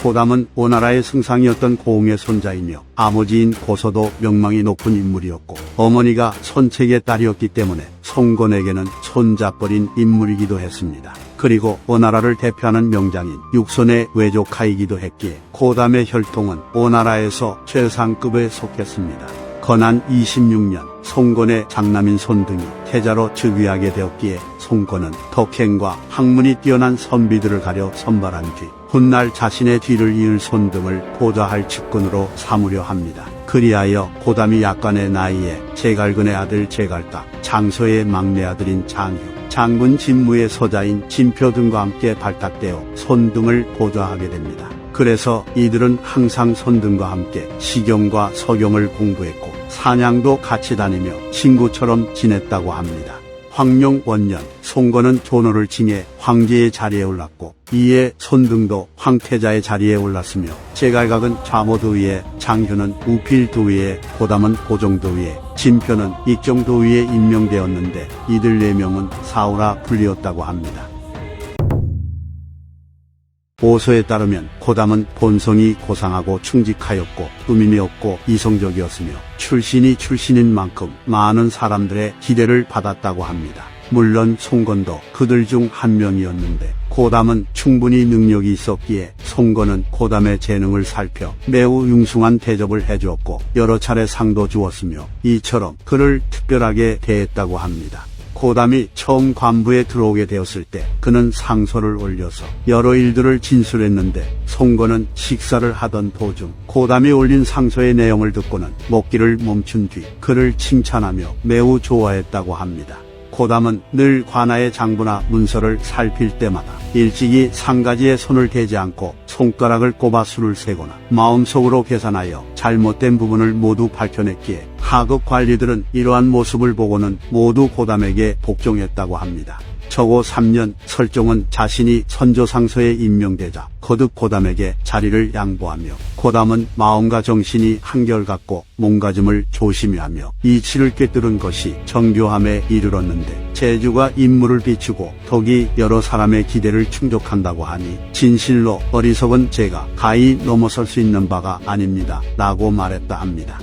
고담은 오나라의 승상이었던 고흥의 손자이며 아버지인 고서도 명망이 높은 인물이었고 어머니가 손책의 딸이었기 때문에 송건에게는 손자뻘인 인물이기도 했습니다. 그리고 오나라를 대표하는 명장인 육손의 외조카이기도 했기에 고담의 혈통은 오나라에서 최상급에 속했습니다. 건한 26년 송건의 장남인 손등이 태자로 즉위하게 되었기에 송건은 덕행과 학문이 뛰어난 선비들을 가려 선발한 뒤 훗날 자신의 뒤를 이을 손등을 보좌할 측근으로 삼으려 합니다. 그리하여 고담이 약간의 나이에 제갈근의 아들 제갈각, 장서의 막내 아들인 장휴, 장군 진무의 서자인 진표 등과 함께 발탁되어 손등을 보좌하게 됩니다. 그래서 이들은 항상 손등과 함께 시경과 서경을 공부했고 사냥도 같이 다니며 친구처럼 지냈다고 합니다. 황룡 원년 송건은 존호를 징해 황제의 자리에 올랐고 이에 손등도 황태자의 자리에 올랐으며 제갈각은 좌모도위에, 장휴는 우필도위에, 고담은 고정도위에, 진표는 익정도위에 임명되었는데 이들 4명은 사우라 불리었다고 합니다. 오서에 따르면 고담은 본성이 고상하고 충직하였고 의민이 없고 이성적이었으며 출신인 만큼 많은 사람들의 기대를 받았다고 합니다. 물론 송건도 그들 중 한 명이었는데 고담은 충분히 능력이 있었기에 송건은 고담의 재능을 살펴 매우 융숭한 대접을 해주었고 여러 차례 상도 주었으며 이처럼 그를 특별하게 대했다고 합니다. 고담이 처음 관부에 들어오게 되었을 때 그는 상소를 올려서 여러 일들을 진술했는데 송건은 식사를 하던 도중 고담이 올린 상소의 내용을 듣고는 먹기를 멈춘 뒤 그를 칭찬하며 매우 좋아했다고 합니다. 고담은 늘 관아의 장부나 문서를 살필 때마다 일찍이 상가지에 손을 대지 않고 손가락을 꼽아 수를 세거나 마음속으로 계산하여 잘못된 부분을 모두 밝혀냈기에 하급 관리들은 이러한 모습을 보고는 모두 고담에게 복종했다고 합니다. 저고 3년 설종은 자신이 선조상서에 임명되자 거듭 고담에게 자리를 양보하며 고담은 마음과 정신이 한결같고 몸가짐을 조심히 하며 이치를 꿰뚫은 것이 정교함에 이르렀는데 재주가 인물을 비추고 덕이 여러 사람의 기대를 충족한다고 하니 진실로 어리석은 제가 가히 넘어설 수 있는 바가 아닙니다 라고 말했다 합니다.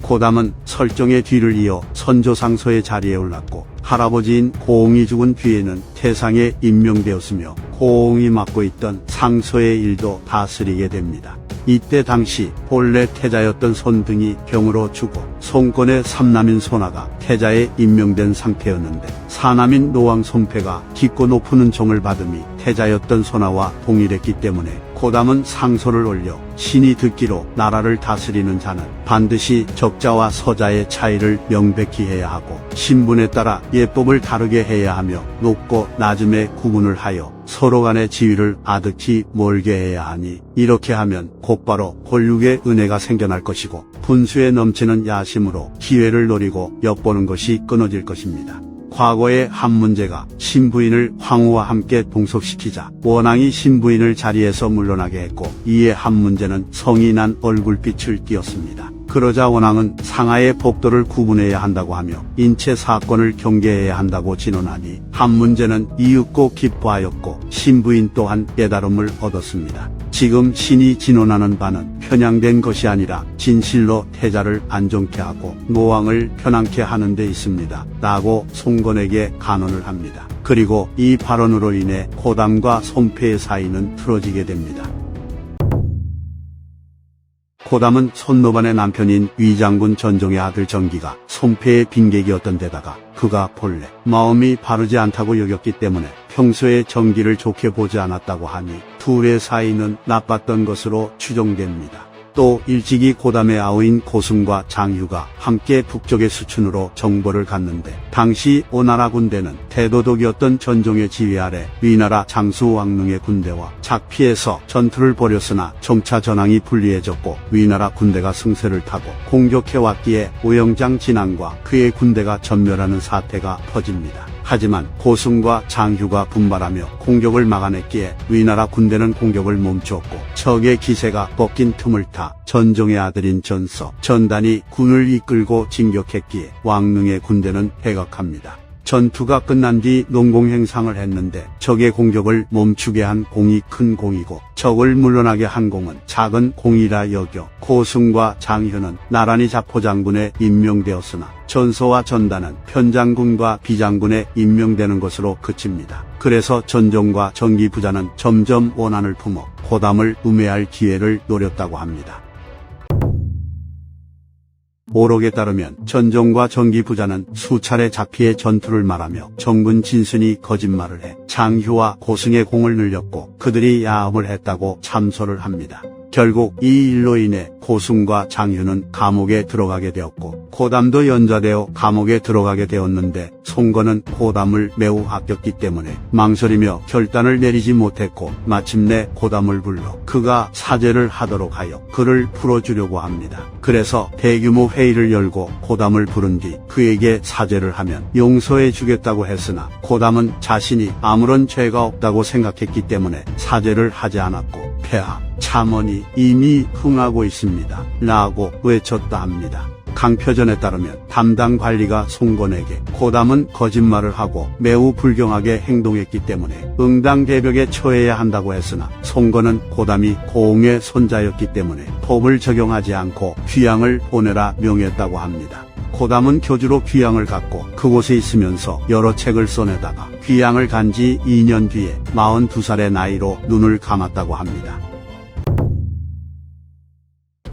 고담은 설종의 뒤를 이어 선조상서의 자리에 올랐고 할아버지인 고흥이 죽은 뒤에는 태상에 임명되었으며 고흥이 맡고 있던 상서의 일도 다스리게 됩니다. 이때 당시 본래 태자였던 손등이 병으로 죽어 송건의 삼남인 손아가 태자에 임명된 상태였는데 사남인 노왕 손패가 깊고 높은 은총을 받음이 태자였던 손아와 동일했기 때문에 고담은 상소를 올려 신이 듣기로 나라를 다스리는 자는 반드시 적자와 서자의 차이를 명백히 해야 하고 신분에 따라 예법을 다르게 해야 하며 높고 낮음의 구분을 하여 서로 간의 지위를 아득히 몰게 해야 하니 이렇게 하면 곧바로 권력의 은혜가 생겨날 것이고 분수에 넘치는 야심으로 기회를 노리고 엿보는 것이 끊어질 것입니다. 과거에 한 문제가 신부인을 황후와 함께 동석시키자 원앙이 신부인을 자리에서 물러나게 했고 이에 한 문제는 성이 난 얼굴빛을 띄었습니다. 그러자 원앙은 상하의 법도를 구분해야 한다고 하며 인체 사건을 경계해야 한다고 진언하니 한 문제는 이윽고 기뻐하였고 신부인 또한 깨달음을 얻었습니다. 지금 신이 진언하는 바는 편향된 것이 아니라 진실로 태자를 안정케 하고 노왕을 편안케 하는 데 있습니다 라고 송건에게 간언을 합니다. 그리고 이 발언으로 인해 고담과 손패의 사이는 틀어지게 됩니다. 고담은 손노반의 남편인 위장군 전종의 아들 전기가 손패의 빈객이었던 데다가 그가 본래 마음이 바르지 않다고 여겼기 때문에 평소에 전기를 좋게 보지 않았다고 하니 둘의 사이는 나빴던 것으로 추정됩니다. 또 일찍이 고담의 아우인 고승과 장휴가 함께 북쪽의 수춘으로 정보를 갔는데 당시 오나라 군대는 대도독이었던 전종의 지휘 아래 위나라 장수왕릉의 군대와 작피해서 전투를 벌였으나 점차 전황이 불리해졌고 위나라 군대가 승세를 타고 공격해왔기에 오영장 진앙과 그의 군대가 전멸하는 사태가 퍼집니다. 하지만 고승과 장휴가 분발하며 공격을 막아냈기에 위나라 군대는 공격을 멈추었고 적의 기세가 꺾인 틈을 타 전종의 아들인 전서, 전단이 군을 이끌고 진격했기에 왕릉의 군대는 패각합니다. 전투가 끝난 뒤 농공행상을 했는데 적의 공격을 멈추게 한 공이 큰 공이고 적을 물러나게 한 공은 작은 공이라 여겨 고승과 장효는 나란히 자포장군에 임명되었으나 전서와 전단은 편장군과 비장군에 임명되는 것으로 그칩니다. 그래서 전종과 전기부자는 점점 원한을 품어 고담을 음해할 기회를 노렸다고 합니다. 오록에 따르면 전종과 전기부자는 수차례 자피의 전투를 말하며 정군 진순이 거짓말을 해 장효와 고승의 공을 늘렸고 그들이 야합을 했다고 참소를 합니다. 결국 이 일로 인해 고승과 장효는 감옥에 들어가게 되었고 고담도 연좌되어 감옥에 들어가게 되었는데 송건은 고담을 매우 아꼈기 때문에 망설이며 결단을 내리지 못했고 마침내 고담을 불러 그가 사죄를 하도록 하여 그를 풀어주려고 합니다. 그래서 대규모 회의를 열고 고담을 부른 뒤 그에게 사죄를 하면 용서해 주겠다고 했으나 고담은 자신이 아무런 죄가 없다고 생각했기 때문에 사죄를 하지 않았고 폐하 참언이 이미 흥하고 있습니다 라고 외쳤다 합니다. 강표전에 따르면 담당 관리가 송건에게 고담은 거짓말을 하고 매우 불경하게 행동했기 때문에 응당대벽에 처해야 한다고 했으나 송건은 고담이 고흥의 손자였기 때문에 법을 적용하지 않고 귀양을 보내라 명했다고 합니다. 고담은 교주로 귀양을 갔고 그곳에 있으면서 여러 책을 써내다가 귀양을 간 지 2년 뒤에 42살의 나이로 눈을 감았다고 합니다.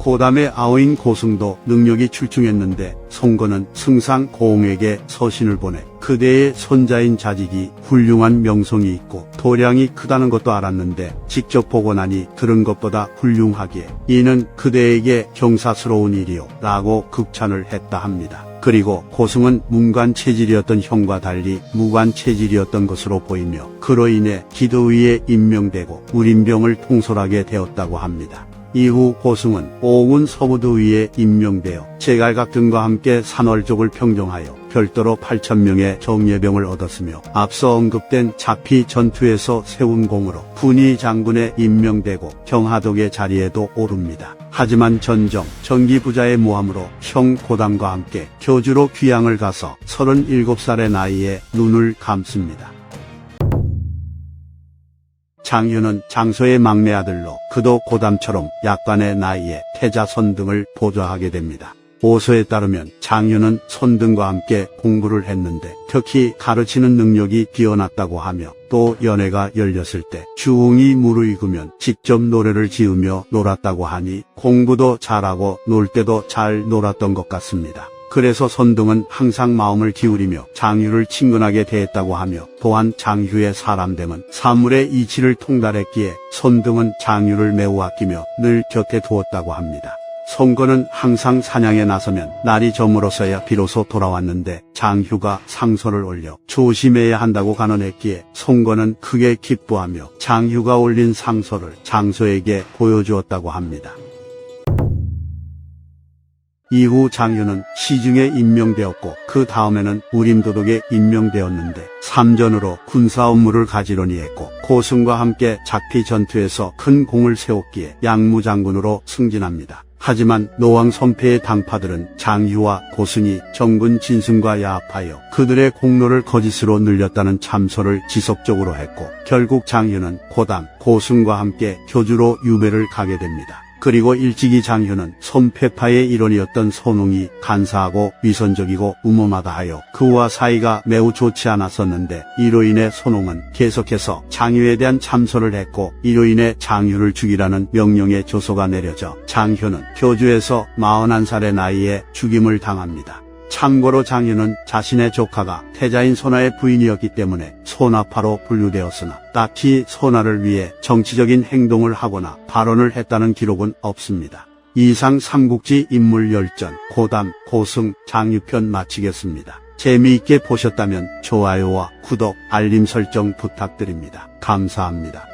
고담의 아우인 고승도 능력이 출중했는데 송건은 승상 고흥에게 서신을 보내 그대의 손자인 자직이 훌륭한 명성이 있고 도량이 크다는 것도 알았는데 직접 보고 나니 들은 것보다 훌륭하기에 이는 그대에게 경사스러운 일이요 라고 극찬을 했다 합니다. 그리고 고승은 문관 체질이었던 형과 달리 무관 체질이었던 것으로 보이며 그로 인해 기도위에 임명되고 우림병을 통솔하게 되었다고 합니다. 이후 고승은 오군 서부도위에 임명되어 제갈각 등과 함께 산월족을 평정하여 별도로 8,000명의 정예병을 얻었으며 앞서 언급된 자피 전투에서 세운 공으로 분이 장군에 임명되고 경하독의 자리에도 오릅니다. 하지만 전정, 전기부자의 모함으로 형 고담과 함께 교주로 귀양을 가서 37살의 나이에 눈을 감습니다. 장효는 장소의 막내 아들로 그도 고담처럼 약간의 나이에 태자 선등을 보좌하게 됩니다. 오서에 따르면 장효는 선등과 함께 공부를 했는데 특히 가르치는 능력이 뛰어났다고 하며 또 연회가 열렸을 때 주웅이 무르익으면 직접 노래를 지으며 놀았다고 하니 공부도 잘하고 놀 때도 잘 놀았던 것 같습니다. 그래서 선등은 항상 마음을 기울이며 장효를 친근하게 대했다고 하며 또한 장효의 사람됨은 사물의 이치를 통달했기에 선등은 장효를 매우 아끼며 늘 곁에 두었다고 합니다. 송건은 항상 사냥에 나서면 날이 저물어서야 비로소 돌아왔는데 장효가 상소를 올려 조심해야 한다고 간언했기에 송건은 크게 기뻐하며 장효가 올린 상소를 장소에게 보여주었다고 합니다. 이후 장효는 시중에 임명되었고 그 다음에는 우림도독에 임명되었는데 삼전으로 군사 업무를 가지런히 했고 고승과 함께 작피 전투에서 큰 공을 세웠기에 양무장군으로 승진합니다. 하지만 노왕 선패의 당파들은 장효와 고승이 정군 진승과 야합하여 그들의 공로를 거짓으로 늘렸다는 참소를 지속적으로 했고 결국 장효는 고담, 고승과 함께 교주로 유배를 가게 됩니다. 그리고 일찍이 장효는 선패파의 일원이었던 선웅이 간사하고 위선적이고 우모마다 하여 그와 사이가 매우 좋지 않았었는데 이로 인해 선웅은 계속해서 장효에 대한 참소를 했고 이로 인해 장효를 죽이라는 명령의 조서가 내려져 장효는 교주에서 41살의 나이에 죽임을 당합니다. 참고로 장효는 자신의 조카가 태자인 선아의 부인이었기 때문에 선아파로 분류되었으나 딱히 선아를 위해 정치적인 행동을 하거나 발언을 했다는 기록은 없습니다. 이상 삼국지 인물 열전 고담, 고승, 장유편 마치겠습니다. 재미있게 보셨다면 좋아요와 구독, 알림 설정 부탁드립니다. 감사합니다.